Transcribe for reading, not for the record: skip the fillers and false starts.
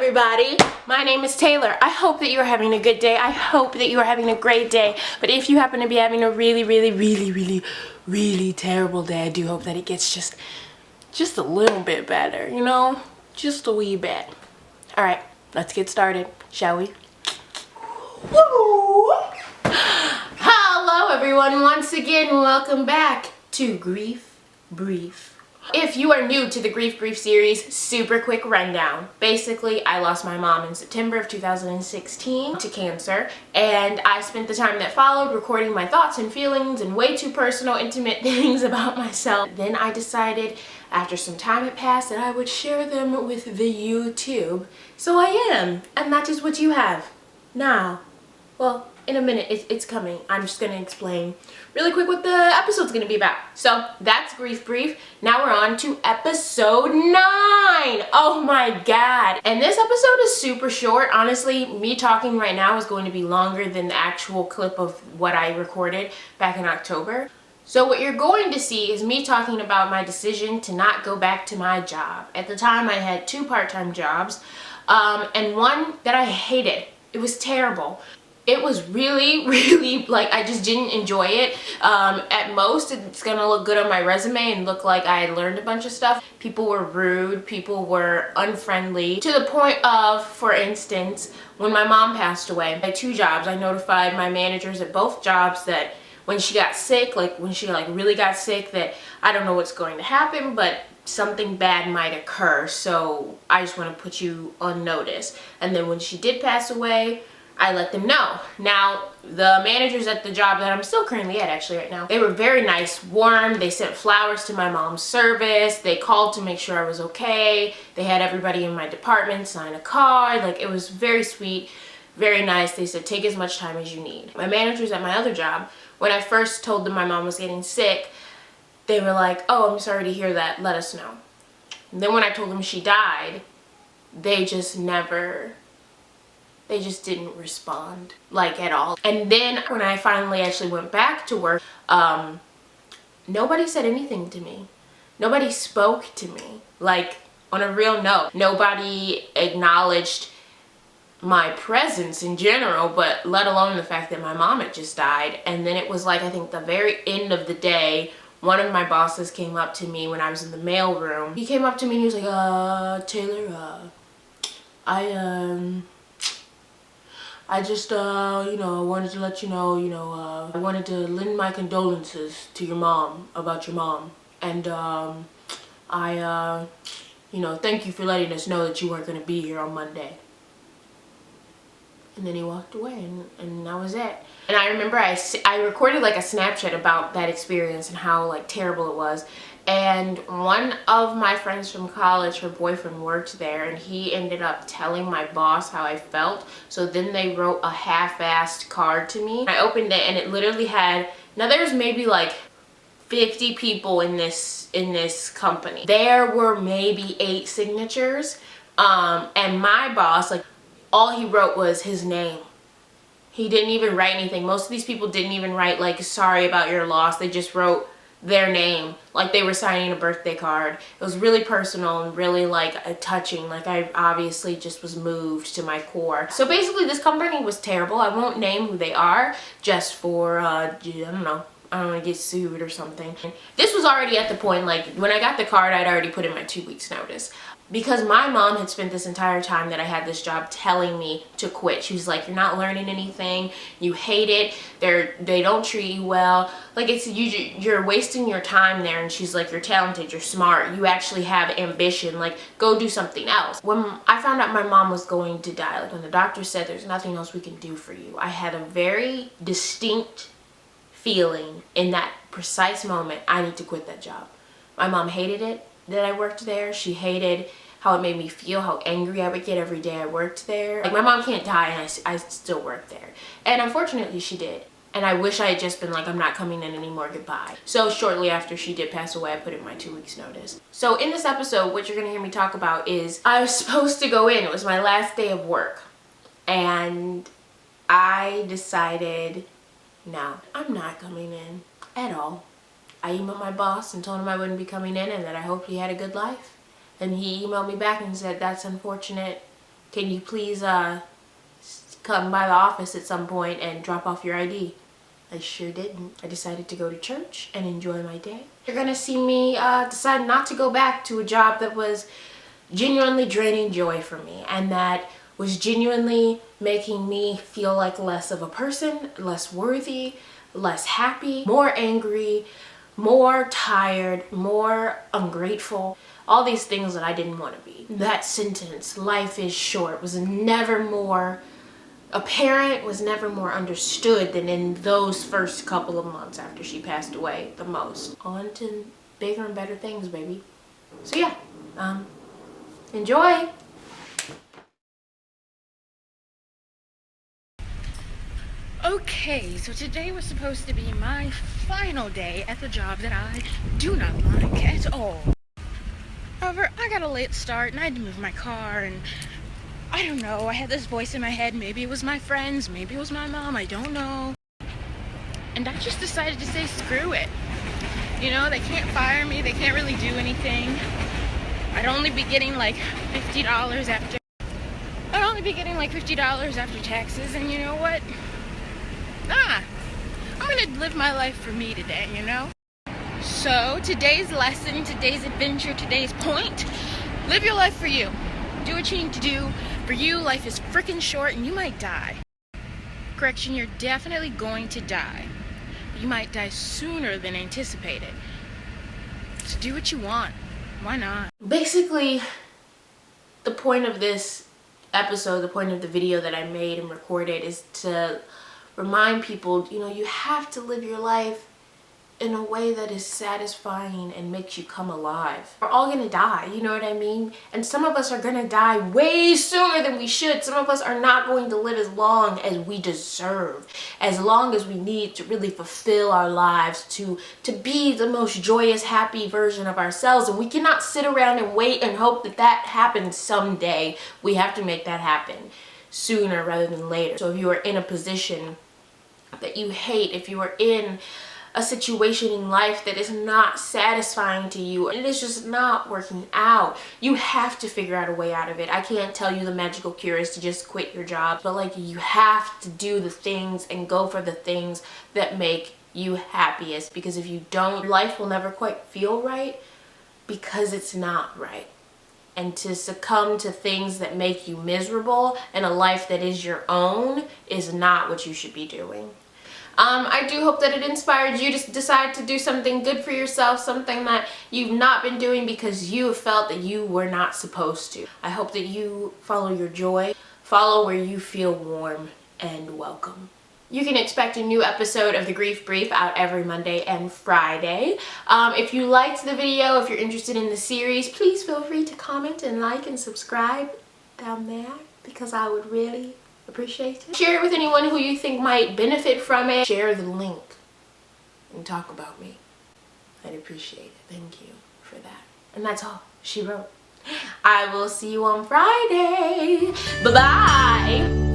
everybody, my name is Taylor. I hope that you are having a good day. I hope that you are having a great day. But if you happen to be having a really terrible day, I do hope that it gets just a little bit better, you know? Just a wee bit. Alright, let's get started, shall we? Woo! Hello everyone, once again, welcome back to Grief Brief. If you are new to the Grief Brief series, super quick rundown. Basically, I lost my mom in September of 2016 to cancer, and I spent the time that followed recording my thoughts and feelings and way too personal, intimate things about myself. Then I decided, after some time had passed, that I would share them with the YouTube. So I am, and that is what you have now. Well, in a minute, it's coming. I'm just going to explain really quick what the episode's going to be about. So that's Grief Brief. Now we're on to episode 9. Oh my god. And this episode is super short. Honestly, me talking right now is going to be longer than the actual clip of what I recorded back in October. So what you're going to see is me talking about my decision to not go back to my job. At the time, I had 2 part-time jobs and one that I hated. It was terrible. It was really, like, I just didn't enjoy it. At most, it's gonna look good on my resume and look like I had learned a bunch of stuff. People were rude, people were unfriendly, to the point of, for instance, when my mom passed away, I had 2 jobs. I notified my managers at both jobs that when she got sick, when she really got sick, that I don't know what's going to happen, but something bad might occur, so I just want to put you on notice. And then when she did pass away, I let them know. Now, the managers at the job that I'm still currently at actually right now, they were very nice, warm. They sent flowers to my mom's service. They called to make sure I was okay. They had everybody in my department sign a card. Like, it was very sweet, very nice. They said, take as much time as you need. My managers at my other job, when I first told them my mom was getting sick, they were like, oh, I'm sorry to hear that. Let us know. And then when I told them she died, they just didn't respond, like, at all. And then when I finally actually went back to work, nobody said anything to me. Nobody spoke to me, like, on a real note. Nobody acknowledged my presence in general, but let alone the fact that my mom had just died. And then it was like, I think the very end of the day, one of my bosses came up to me when I was in the mail room. He came up to me and he was like, Taylor, I just, wanted to let you know, I wanted to lend my condolences to your mom about your mom. And, thank you for letting us know that you weren't going to be here on Monday. And then he walked away, and that was it. And I remember I recorded, like, a Snapchat about that experience and how, like, terrible it was. And one of my friends from college, her boyfriend worked there, and he ended up telling my boss how I felt. So then they wrote a half-assed card to me. I opened it, and it literally had, now there's maybe like 50 people in this company. There were maybe 8 signatures, and my boss, like, all he wrote was his name. He didn't even write anything. Most of these people didn't even write, like, sorry about your loss. They just wrote their name, like they were signing a birthday card. It was really personal and really, like, touching. Like, I obviously just was moved to my core. So basically this company was terrible. I won't name who they are, just for I don't know, I don't want to get sued or something. This was already at the point, like, when I got the card, I'd already put in my 2 weeks notice. Because my mom had spent this entire time that I had this job telling me to quit. She was like, you're not learning anything, you hate it, they don't treat you well, like, it's you're wasting your time there. And she's like, you're talented, you're smart, you actually have ambition, like, go do something else. When I found out my mom was going to die, like, when the doctor said there's nothing else we can do for you, I had a very distinct feeling in that precise moment, I need to quit that job. My mom hated it that I worked there. She hated how it made me feel, how angry I would get every day I worked there. Like, my mom can't die and I still work there. And unfortunately she did. And I wish I had just been like, I'm not coming in anymore, goodbye. So shortly after she did pass away, I put in my 2 weeks notice. So in this episode, what you're gonna hear me talk about is, I was supposed to go in. It was my last day of work. And I decided, no, I'm not coming in at all. I emailed my boss and told him I wouldn't be coming in and that I hoped he had a good life. And he emailed me back and said, that's unfortunate, can you please come by the office at some point and drop off your ID? I sure didn't. I decided to go to church and enjoy my day. You're gonna see me decide not to go back to a job that was genuinely draining joy for me and that was genuinely making me feel like less of a person, less worthy, less happy, more angry, more tired, more ungrateful. All these things that I didn't want to be. That sentence, life is short, was never more apparent, was never more understood than in those first couple of months after she passed away the most. On to bigger and better things, baby. So yeah, enjoy. Okay, so today was supposed to be my final day at the job that I do not like at all. However, I got a late start and I had to move my car, and I don't know, I had this voice in my head. Maybe it was my friends, maybe it was my mom, I don't know. And I just decided to say screw it. You know, they can't fire me, they can't really do anything. I'd only be getting like $50 after taxes, and you know what? I'm gonna live my life for me today, you know? So, today's lesson, today's adventure, today's point, live your life for you. Do what you need to do. For you, life is freaking short and you might die. Correction, you're definitely going to die. You might die sooner than anticipated. So do what you want. Why not? Basically, the point of this episode, the point of the video that I made and recorded is to remind people, you know, you have to live your life in a way that is satisfying and makes you come alive. We're all gonna die, you know what I mean? And some of us are gonna die way sooner than we should. Some of us are not going to live as long as we deserve, as long as we need to really fulfill our lives, to be the most joyous, happy version of ourselves. And we cannot sit around and wait and hope that that happens someday. We have to make that happen sooner rather than later. So if you are in a position that you hate, if you are in a situation in life that is not satisfying to you and it is just not working out, you have to figure out a way out of it. I can't tell you the magical cure is to just quit your job, but like, you have to do the things and go for the things that make you happiest, because if you don't, life will never quite feel right because it's not right. And to succumb to things that make you miserable in a life that is your own is not what you should be doing. I do hope that it inspired you to decide to do something good for yourself, something that you've not been doing because you felt that you were not supposed to. I hope that you follow your joy, follow where you feel warm and welcome. You can expect a new episode of The Grief Brief out every Monday and Friday. If you liked the video, if you're interested in the series, please feel free to comment and like and subscribe down there, because I would really appreciate it. Share it with anyone who you think might benefit from it. Share the link and talk about me. I'd appreciate it. Thank you for that. And that's all she wrote. I will see you on Friday. Bye-bye.